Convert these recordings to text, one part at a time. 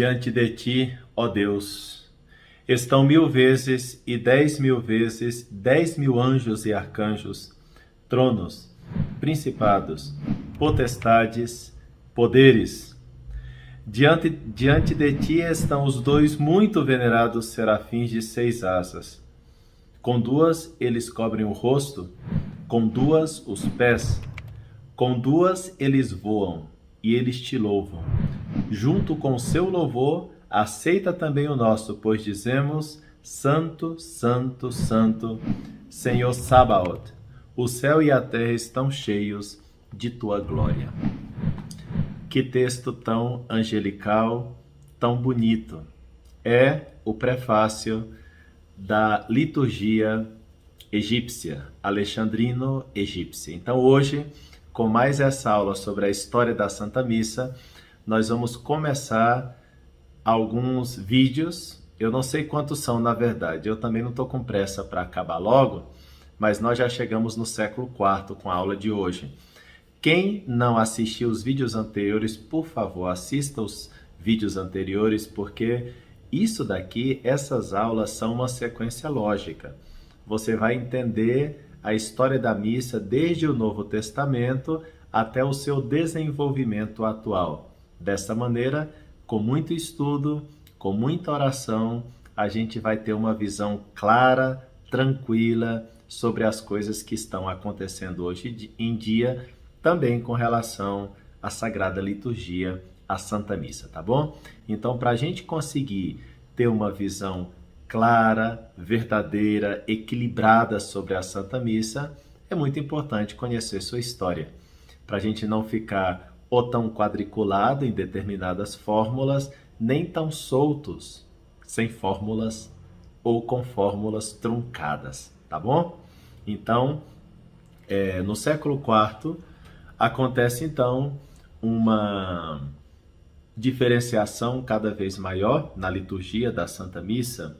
Diante de ti, ó Deus, estão 1000 vezes e 10.000 vezes 10.000 anjos e arcanjos, tronos, principados, potestades, poderes. Diante de ti estão os 2 muito venerados serafins de 6 asas. Com 2 eles cobrem o rosto, com 2 os pés, com 2 eles voam e eles te louvam. Junto com o seu louvor, aceita também o nosso, pois dizemos: Santo, Santo, Santo, Senhor Sabaoth, o céu e a terra estão cheios de tua glória. Que texto tão angelical, tão bonito. É o prefácio da liturgia egípcia, alexandrino-egípcia. Então hoje, com mais essa aula sobre a história da Santa Missa, nós vamos começar alguns vídeos. Eu não sei quantos são, na verdade. Eu também não estou com pressa para acabar logo, mas nós já chegamos no século IV com a aula de hoje. Quem não assistiu os vídeos anteriores, por favor, assista os vídeos anteriores, porque isso daqui, essas aulas são uma sequência lógica. Você vai entender a história da missa desde o Novo Testamento até o seu desenvolvimento atual. Dessa maneira, com muito estudo, com muita oração, a gente vai ter uma visão clara, tranquila sobre as coisas que estão acontecendo hoje em dia, também com relação à Sagrada Liturgia, à Santa Missa, tá bom? Então, para a gente conseguir ter uma visão clara, verdadeira, equilibrada sobre a Santa Missa, é muito importante conhecer sua história, para a gente não ficar ou tão quadriculado em determinadas fórmulas, nem tão soltos, sem fórmulas ou com fórmulas truncadas, tá bom? Então, no século IV, acontece então uma diferenciação cada vez maior na liturgia da Santa Missa.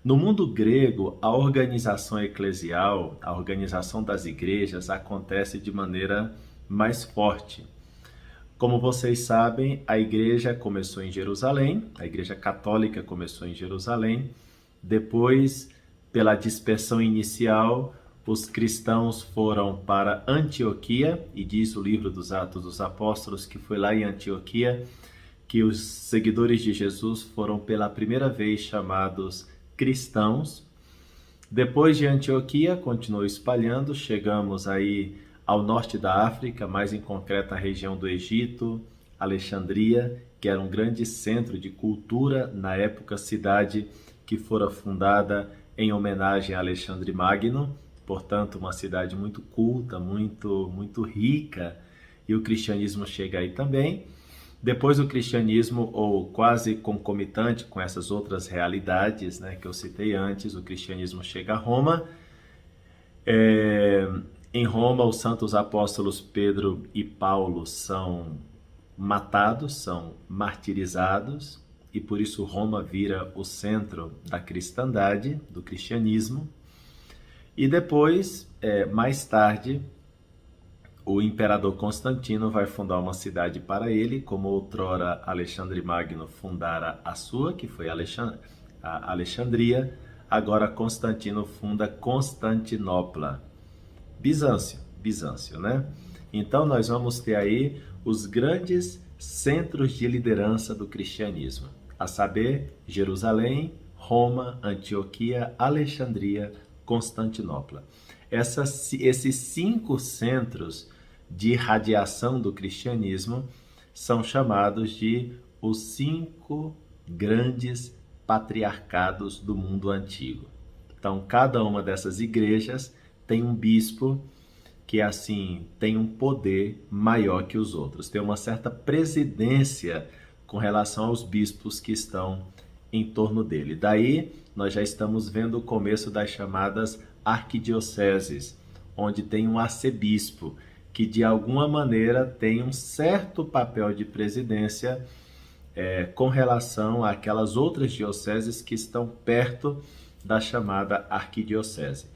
No mundo grego, a organização eclesial, a organização das igrejas acontece de maneira mais forte. Como vocês sabem, a igreja começou em Jerusalém, a igreja católica começou em Jerusalém. Depois, pela dispersão inicial, os cristãos foram para Antioquia, e diz o livro dos Atos dos Apóstolos que foi lá em Antioquia que os seguidores de Jesus foram pela primeira vez chamados cristãos. Depois de Antioquia, continuou espalhando, chegamos aí ao norte da África, mais em concreto a região do Egito, Alexandria, que era um grande centro de cultura, na época cidade que fora fundada em homenagem a Alexandre Magno, portanto uma cidade muito culta, muito rica, e o cristianismo chega aí também. Depois o cristianismo, ou quase concomitante com essas outras realidades, né, que eu citei antes, o cristianismo chega a Roma. Em Roma, os santos apóstolos Pedro e Paulo são matados, são martirizados, e por isso Roma vira o centro da cristandade, do cristianismo. E depois, mais tarde, o imperador Constantino vai fundar uma cidade para ele, como outrora Alexandre Magno fundara a sua, que foi a Alexandria. Agora Constantino funda Constantinopla. Bizâncio, né? Então nós vamos ter aí os grandes centros de liderança do cristianismo, a saber, Jerusalém, Roma, Antioquia, Alexandria, Constantinopla. Esses 5 centros de radiação do cristianismo são chamados de os 5 grandes patriarcados do mundo antigo. Então, cada uma dessas igrejas tem um bispo que, assim, tem um poder maior que os outros, tem uma certa presidência com relação aos bispos que estão em torno dele. Daí, nós já estamos vendo o começo das chamadas arquidioceses, onde tem um arcebispo, que de alguma maneira tem um certo papel de presidência com relação àquelas outras dioceses que estão perto da chamada arquidiocese.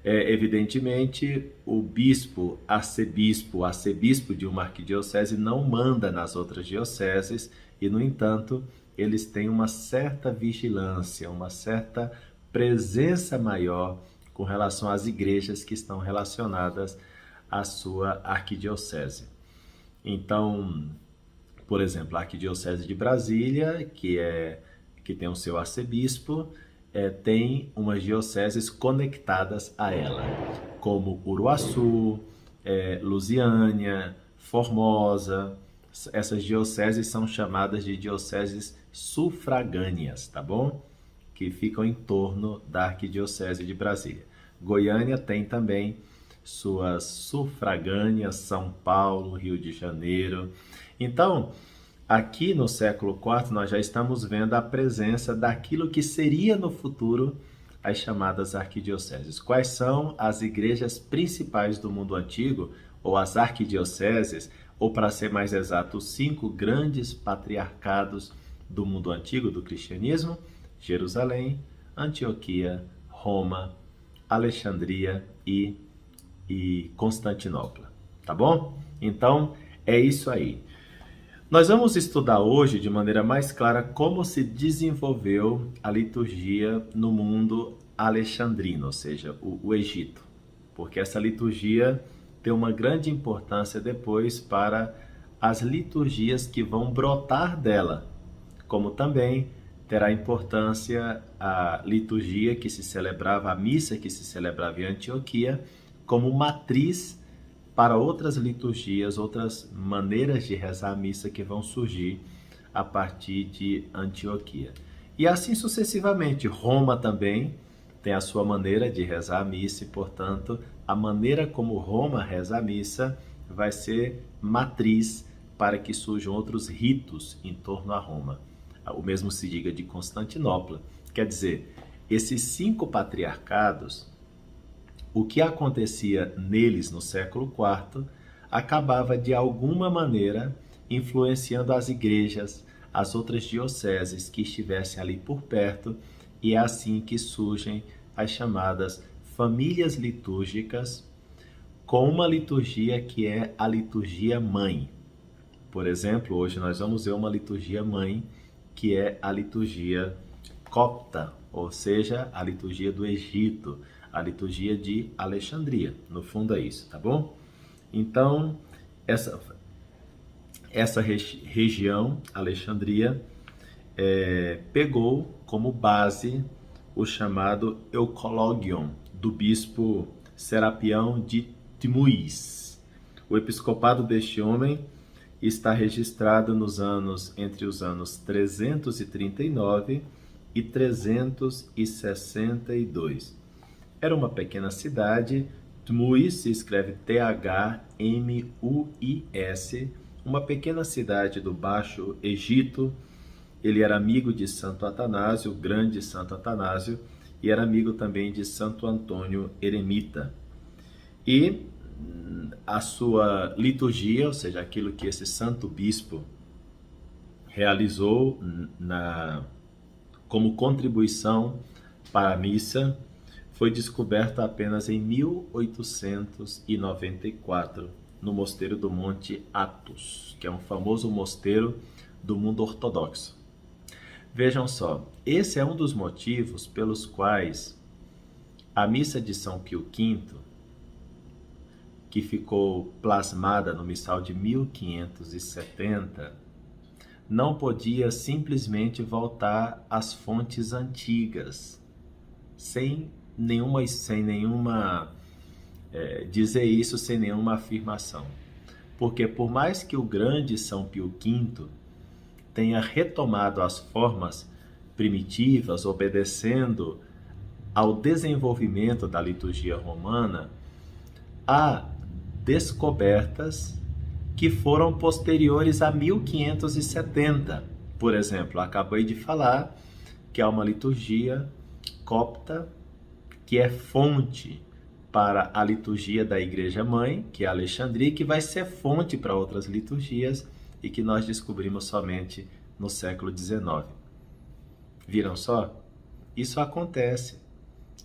Evidentemente, o bispo, arcebispo de uma arquidiocese não manda nas outras dioceses, e, no entanto, eles têm uma certa vigilância, uma certa presença maior com relação às igrejas que estão relacionadas à sua arquidiocese. Então, por exemplo, a Arquidiocese de Brasília, que tem o seu arcebispo, tem umas dioceses conectadas a ela, como Uruaçu, Lusiânia, Formosa. Essas dioceses são chamadas de dioceses sufragâneas, tá bom? Que ficam em torno da Arquidiocese de Brasília. Goiânia tem também suas sufragâneas, São Paulo, Rio de Janeiro. Então, aqui no século IV, nós já estamos vendo a presença daquilo que seria no futuro as chamadas arquidioceses. Quais são as igrejas principais do mundo antigo, ou as arquidioceses, ou para ser mais exato, os 5 grandes patriarcados do mundo antigo do cristianismo? Jerusalém, Antioquia, Roma, Alexandria e Constantinopla, tá bom? Então, é isso aí. Nós vamos estudar hoje de maneira mais clara como se desenvolveu a liturgia no mundo alexandrino, ou seja, o Egito, porque essa liturgia tem uma grande importância depois para as liturgias que vão brotar dela, como também terá importância a liturgia que se celebrava, a missa que se celebrava em Antioquia, como matriz para outras liturgias, outras maneiras de rezar a missa que vão surgir a partir de Antioquia. E assim sucessivamente. Roma também tem a sua maneira de rezar a missa e, portanto, a maneira como Roma reza a missa vai ser matriz para que surjam outros ritos em torno a Roma. O mesmo se diga de Constantinopla. Quer dizer, esses 5 patriarcados, o que acontecia neles no século IV acabava de alguma maneira influenciando as igrejas, as outras dioceses que estivessem ali por perto, e é assim que surgem as chamadas famílias litúrgicas, com uma liturgia que é a liturgia mãe. Por exemplo, hoje nós vamos ver uma liturgia mãe, que é a liturgia copta, ou seja, a liturgia do Egito, a liturgia de Alexandria. No fundo é isso, tá bom? Então, essa região, Alexandria, pegou como base o chamado Eucologion, do bispo Serapião de Tmuis. O episcopado deste homem está registrado entre os anos 339 e 362. Era uma pequena cidade, Tmuis se escreve Thmuis, uma pequena cidade do Baixo Egito. Ele era amigo de Santo Atanásio, o grande Santo Atanásio, e era amigo também de Santo Antônio Eremita. E a sua liturgia, ou seja, aquilo que esse santo bispo realizou como contribuição para a missa, foi descoberta apenas em 1894, no mosteiro do Monte Athos, que é um famoso mosteiro do mundo ortodoxo. Vejam só, esse é um dos motivos pelos quais a missa de São Pio V, que ficou plasmada no missal de 1570, não podia simplesmente voltar às fontes antigas, dizer isso sem nenhuma afirmação. Porque por mais que o grande São Pio V tenha retomado as formas primitivas, obedecendo ao desenvolvimento da liturgia romana, há descobertas que foram posteriores a 1570. Por exemplo, acabei de falar que há uma liturgia copta que é fonte para a liturgia da Igreja Mãe, que é a Alexandria, que vai ser fonte para outras liturgias e que nós descobrimos somente no século XIX. Viram só? Isso acontece.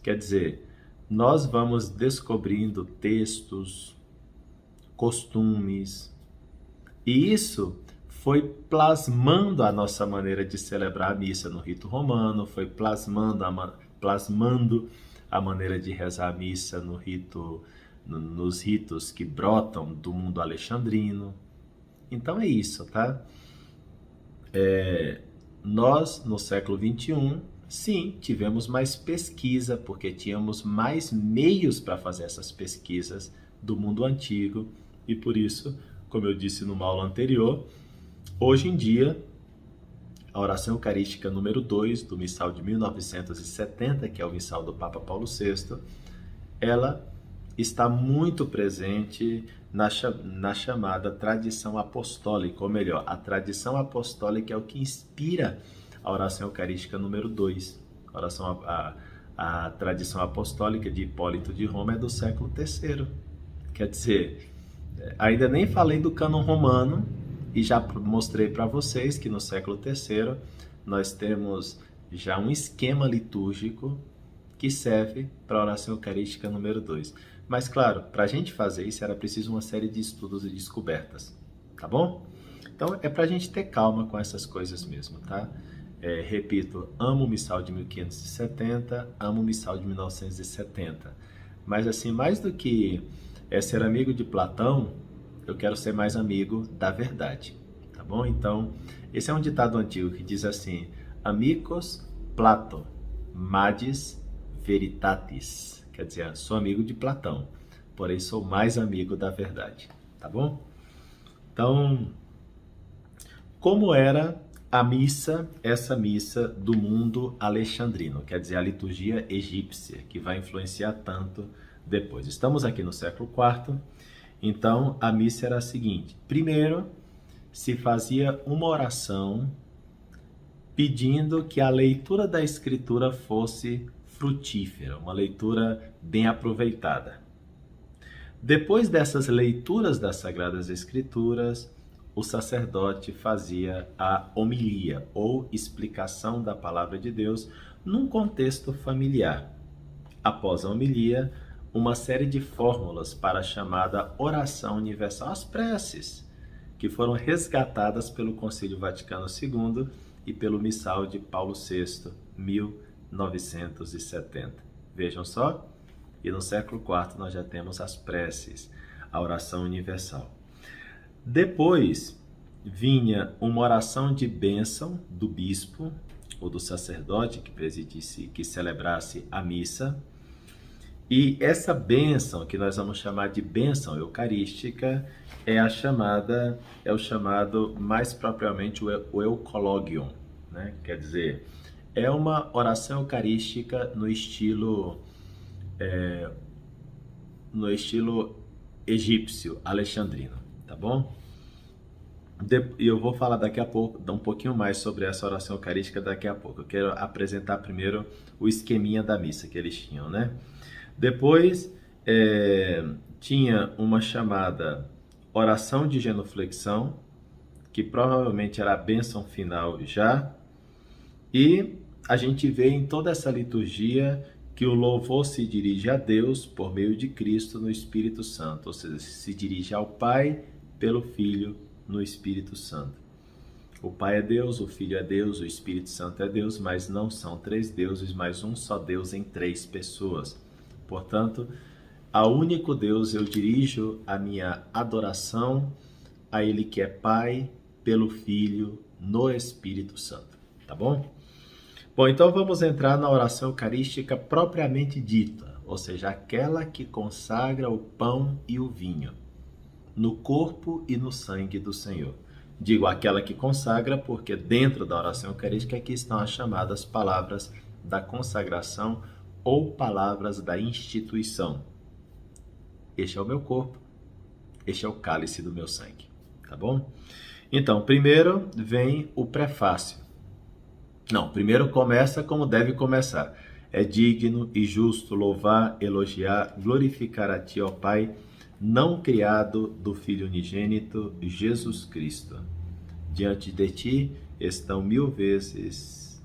Quer dizer, nós vamos descobrindo textos, costumes, e isso foi plasmando a nossa maneira de celebrar a missa no rito romano, foi plasmando a maneira de rezar a missa no rito, nos ritos que brotam do mundo alexandrino. Então é isso, tá? Nós, no século XXI, sim, tivemos mais pesquisa, porque tínhamos mais meios para fazer essas pesquisas do mundo antigo, e por isso, como eu disse numa aula anterior, hoje em dia, a oração eucarística número 2 do missal de 1970, que é o missal do Papa Paulo VI, ela está muito presente na chamada tradição apostólica, ou melhor, a tradição apostólica é o que inspira a oração eucarística número 2. A tradição apostólica de Hipólito de Roma é do século III. Quer dizer, ainda nem falei do cânon romano e já mostrei para vocês que no século III nós temos já um esquema litúrgico que serve para a oração eucarística número 2. Mas, claro, para a gente fazer isso era preciso uma série de estudos e descobertas, tá bom? Então, é para a gente ter calma com essas coisas mesmo, tá? Repito, amo o missal de 1570, amo o missal de 1970. Mas, assim, mais do que ser amigo de Platão, eu quero ser mais amigo da verdade, tá bom? Então, esse é um ditado antigo que diz assim: Amicus Plato, Madis Veritatis. Quer dizer, sou amigo de Platão, porém sou mais amigo da verdade, tá bom? Então, como era a missa, essa missa do mundo alexandrino, quer dizer, a liturgia egípcia, que vai influenciar tanto depois. Estamos aqui no século IV, então a missa era a seguinte: primeiro, se fazia uma oração pedindo que a leitura da Escritura fosse frutífera, uma leitura bem aproveitada. Depois dessas leituras das Sagradas Escrituras, o sacerdote fazia a homilia, ou explicação da Palavra de Deus, num contexto familiar. Após a homilia, uma série de fórmulas para a chamada oração universal, as preces, que foram resgatadas pelo Concílio Vaticano II e pelo missal de Paulo VI, 1970. Vejam só, e no século IV nós já temos as preces, a oração universal. Depois vinha uma oração de bênção do bispo ou do sacerdote que presidisse, que celebrasse a missa. E essa bênção, que nós vamos chamar de bênção eucarística, é o chamado mais propriamente o eucológion, né? Quer dizer, é uma oração eucarística no estilo egípcio, alexandrino, tá bom? E eu vou falar daqui a pouco, dar um pouquinho mais sobre essa oração eucarística daqui a pouco. Eu quero apresentar primeiro o esqueminha da missa que eles tinham, né? Depois tinha uma chamada oração de genuflexão, que provavelmente era a bênção final já, e a gente vê em toda essa liturgia que o louvor se dirige a Deus por meio de Cristo no Espírito Santo, ou seja, se dirige ao Pai pelo Filho no Espírito Santo. O Pai é Deus, o Filho é Deus, o Espírito Santo é Deus, mas não são três deuses, mas um só Deus em três pessoas. Portanto, ao único Deus eu dirijo a minha adoração, a Ele que é Pai, pelo Filho, no Espírito Santo. Tá bom? Bom, então vamos entrar na oração eucarística propriamente dita, ou seja, aquela que consagra o pão e o vinho, no corpo e no sangue do Senhor. Digo aquela que consagra porque dentro da oração eucarística aqui estão as chamadas palavras da consagração ou palavras da instituição. Este é o meu corpo, este é o cálice do meu sangue, tá bom? Então, primeiro vem o prefácio. Não, primeiro começa como deve começar. É digno e justo louvar, elogiar, glorificar a Ti, ó Pai, não criado do Filho unigênito, Jesus Cristo. Diante de Ti estão 1000 vezes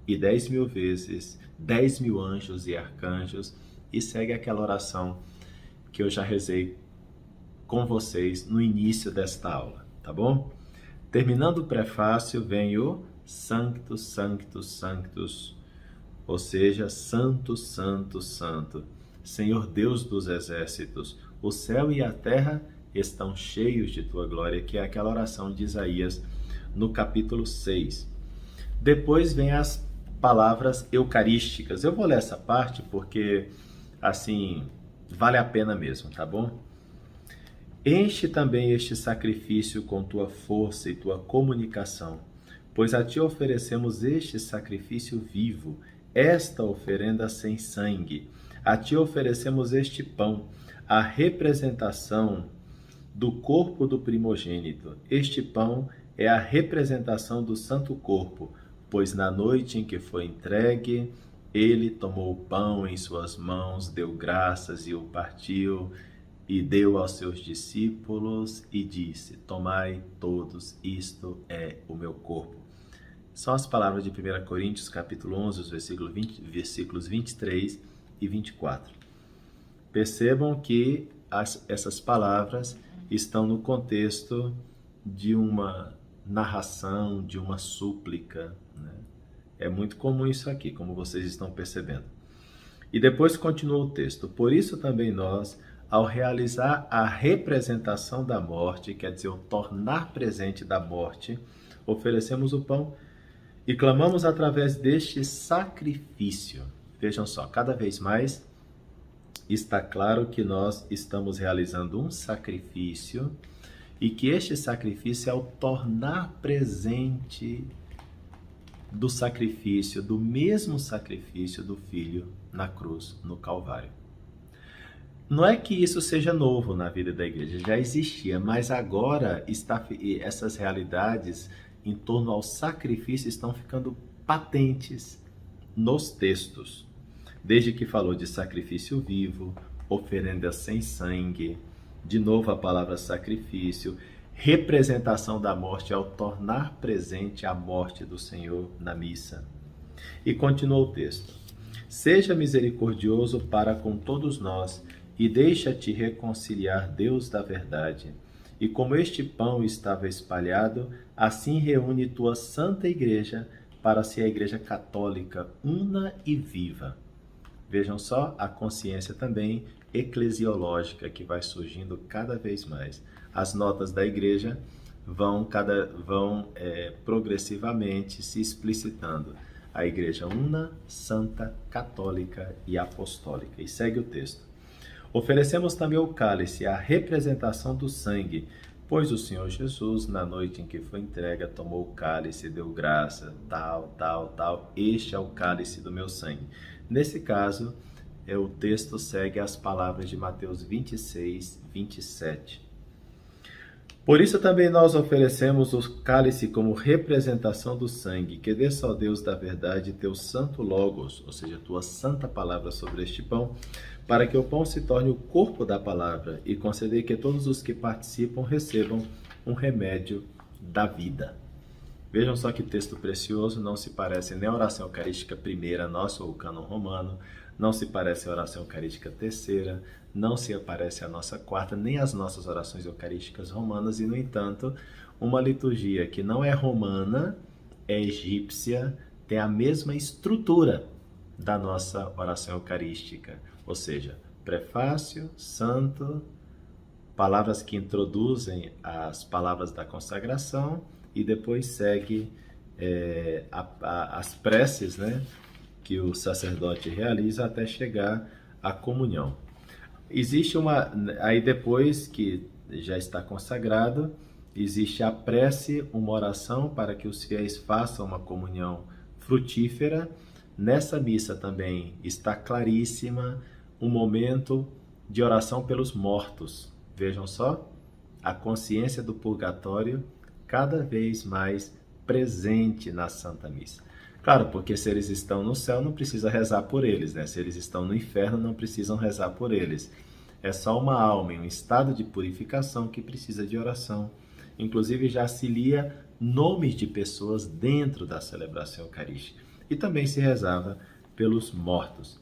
e 10.000 vezes, 10.000 anjos e arcanjos, e segue aquela oração que eu já rezei com vocês no início desta aula, tá bom? Terminando o prefácio, vem o Sanctus, Sanctus, Sanctus, ou seja, Santo, Santo, Santo, Senhor Deus dos exércitos, o céu e a terra estão cheios de tua glória, que é aquela oração de Isaías no capítulo 6. Depois vem as palavras eucarísticas. Eu vou ler essa parte porque, assim, vale a pena mesmo, tá bom? Enche também este sacrifício com tua força e tua comunicação, pois a ti oferecemos este sacrifício vivo, esta oferenda sem sangue. A ti oferecemos este pão, a representação do corpo do primogênito. Este pão é a representação do Santo Corpo, pois na noite em que foi entregue, ele tomou o pão em suas mãos, deu graças e o partiu, e deu aos seus discípulos e disse: tomai todos, isto é o meu corpo. São as palavras de 1 Coríntios, capítulo 11, os versículos 23 e 24. Percebam que essas palavras estão no contexto de uma narração, de uma súplica, né? É muito comum isso aqui, como vocês estão percebendo. E depois continua o texto. Por isso também nós, ao realizar a representação da morte, quer dizer, o tornar presente da morte, oferecemos o pão e clamamos através deste sacrifício. Vejam só, cada vez mais está claro que nós estamos realizando um sacrifício e que este sacrifício é o tornar presente do sacrifício, do mesmo sacrifício do Filho na cruz, no Calvário. Não é que isso seja novo na vida da igreja, já existia, mas agora essas realidades em torno ao sacrifício estão ficando patentes nos textos. Desde que falou de sacrifício vivo, oferenda sem sangue, de novo a palavra sacrifício, representação da morte ao tornar presente a morte do Senhor na missa. E continua o texto. Seja misericordioso para com todos nós e deixa-te reconciliar, Deus da verdade. E como este pão estava espalhado, assim reúne tua santa igreja para ser a igreja católica una e viva. Vejam só a consciência também eclesiológica que vai surgindo cada vez mais. As notas da igreja vão progressivamente se explicitando. A igreja una, santa, católica e apostólica. E segue o texto. Oferecemos também o cálice, a representação do sangue, pois o Senhor Jesus, na noite em que foi entregue, tomou o cálice, deu graça, tal. Este é o cálice do meu sangue. Nesse caso, o texto segue as palavras de Mateus 26, 27. Por isso também nós oferecemos o cálice como representação do sangue, que desça ao Deus da verdade teu santo logos, ou seja, tua santa palavra sobre este pão, para que o pão se torne o corpo da palavra e conceder que todos os que participam recebam um remédio da vida. Vejam só que texto precioso, não se parece nem a oração eucarística primeira, nossa ou o cânon romano, não se parece a oração eucarística terceira, não se parece a nossa quarta, nem as nossas orações eucarísticas romanas, e no entanto, uma liturgia que não é romana, é egípcia, tem a mesma estrutura da nossa oração eucarística, ou seja, prefácio, santo, palavras que introduzem as palavras da consagração e depois segue as preces, né, que o sacerdote realiza até chegar à comunhão. Existe aí depois que já está consagrado, existe a prece, uma oração para que os fiéis façam uma comunhão frutífera. Nessa missa também está claríssima um momento de oração pelos mortos. Vejam só, a consciência do purgatório cada vez mais presente na Santa Missa. Claro, porque se eles estão no céu, não precisa rezar por eles, né? Se eles estão no inferno, não precisam rezar por eles. É só uma alma em um estado de purificação que precisa de oração. Inclusive, já se lia nomes de pessoas dentro da celebração eucarística. E também se rezava pelos mortos.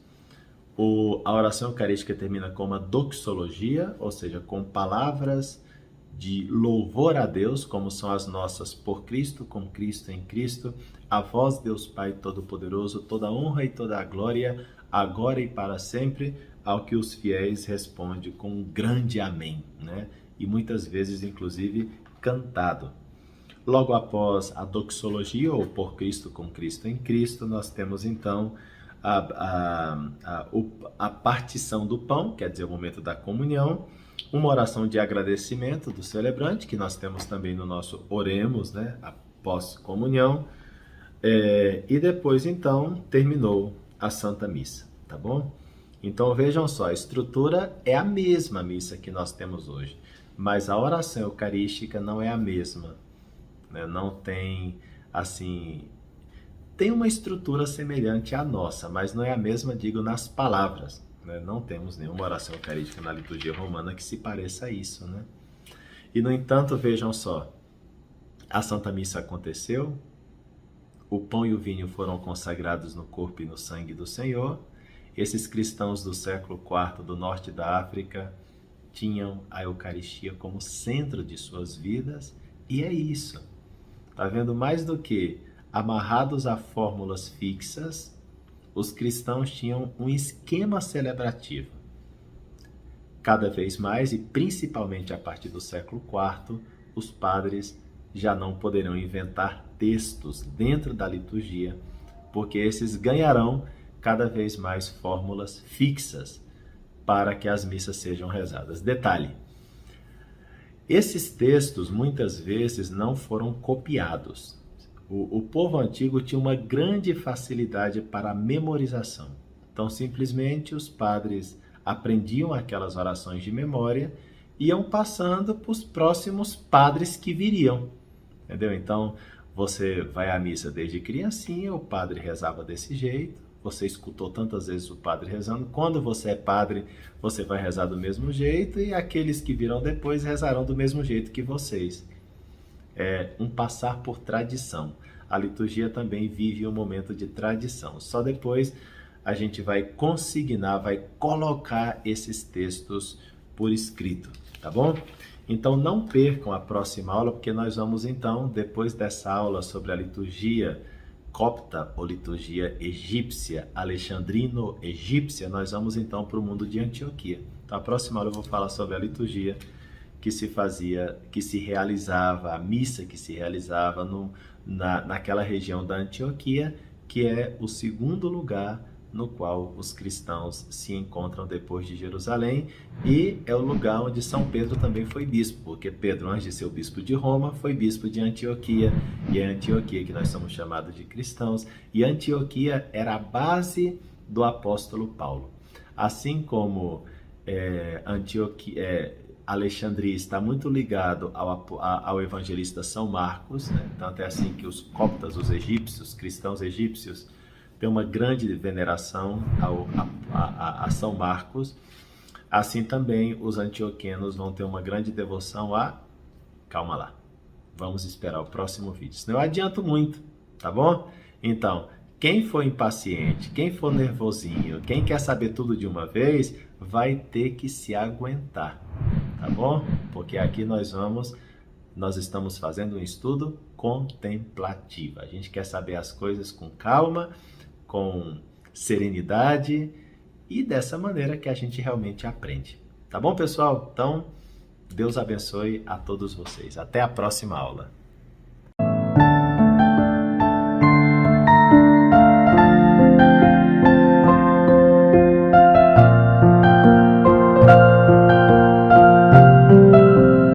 A oração eucarística termina com uma doxologia, ou seja, com palavras de louvor a Deus, como são as nossas por Cristo, com Cristo, em Cristo. A vós, Deus Pai Todo-Poderoso, toda honra e toda a glória, agora e para sempre, ao que os fiéis respondem com um grande amém, né? E muitas vezes, inclusive, cantado. Logo após a doxologia, ou por Cristo, com Cristo, em Cristo, nós temos então a partição do pão, quer dizer, o momento da comunhão, uma oração de agradecimento do celebrante, que nós temos também no nosso Oremos, né, após comunhão, e depois, então, terminou a Santa Missa, tá bom? Então, vejam só, a estrutura é a mesma missa que nós temos hoje, mas a oração eucarística não é a mesma, né? Não tem, assim, tem uma estrutura semelhante à nossa, mas não é a mesma, digo, nas palavras, né? Não temos nenhuma oração eucarística na liturgia romana que se pareça a isso, né? E, no entanto, vejam só, a Santa Missa aconteceu, o pão e o vinho foram consagrados no corpo e no sangue do Senhor. Esses cristãos do século IV do norte da África tinham a Eucaristia como centro de suas vidas, e é isso. Tá vendo? Mais do que amarrados a fórmulas fixas, os cristãos tinham um esquema celebrativo. Cada vez mais, e principalmente a partir do século IV, os padres já não poderão inventar textos dentro da liturgia, porque esses ganharão cada vez mais fórmulas fixas para que as missas sejam rezadas. Detalhe, esses textos muitas vezes não foram copiados. O povo antigo tinha uma grande facilidade para a memorização. Então, simplesmente, os padres aprendiam aquelas orações de memória e iam passando para os próximos padres que viriam. Entendeu? Então, você vai à missa desde criancinha, o padre rezava desse jeito, você escutou tantas vezes o padre rezando, quando você é padre, você vai rezar do mesmo jeito, e aqueles que virão depois rezarão do mesmo jeito que vocês. É um passar por tradição. A liturgia também vive um momento de tradição. Só depois a gente vai consignar, vai colocar esses textos por escrito, tá bom? Então não percam a próxima aula, porque nós vamos então, depois dessa aula sobre a liturgia copta ou liturgia egípcia, alexandrino-egípcia, nós vamos então para o mundo de Antioquia. Então a próxima aula eu vou falar sobre a liturgia que se fazia, que se realizava, a missa que se realizava naquela região da Antioquia, que é o segundo lugar no qual os cristãos se encontram depois de Jerusalém, e é o lugar onde São Pedro também foi bispo, porque Pedro, antes de ser o bispo de Roma, foi bispo de Antioquia, e é Antioquia que nós somos chamados de cristãos, e Antioquia era a base do apóstolo Paulo. Assim como Alexandria está muito ligado ao evangelista São Marcos, né? Tanto é assim que os coptas, os egípcios, cristãos egípcios, têm uma grande veneração a São Marcos. Assim também os antioquenos vão ter uma grande devoção a... Calma lá, vamos esperar o próximo vídeo, senão eu adianto muito, tá bom? Então, quem for impaciente, quem for nervosinho, quem quer saber tudo de uma vez, vai ter que se aguentar, tá bom? Porque aqui nós estamos fazendo um estudo contemplativo. A gente quer saber as coisas com calma, com serenidade, e dessa maneira que a gente realmente aprende. Tá bom, pessoal? Então, Deus abençoe a todos vocês. Até a próxima aula.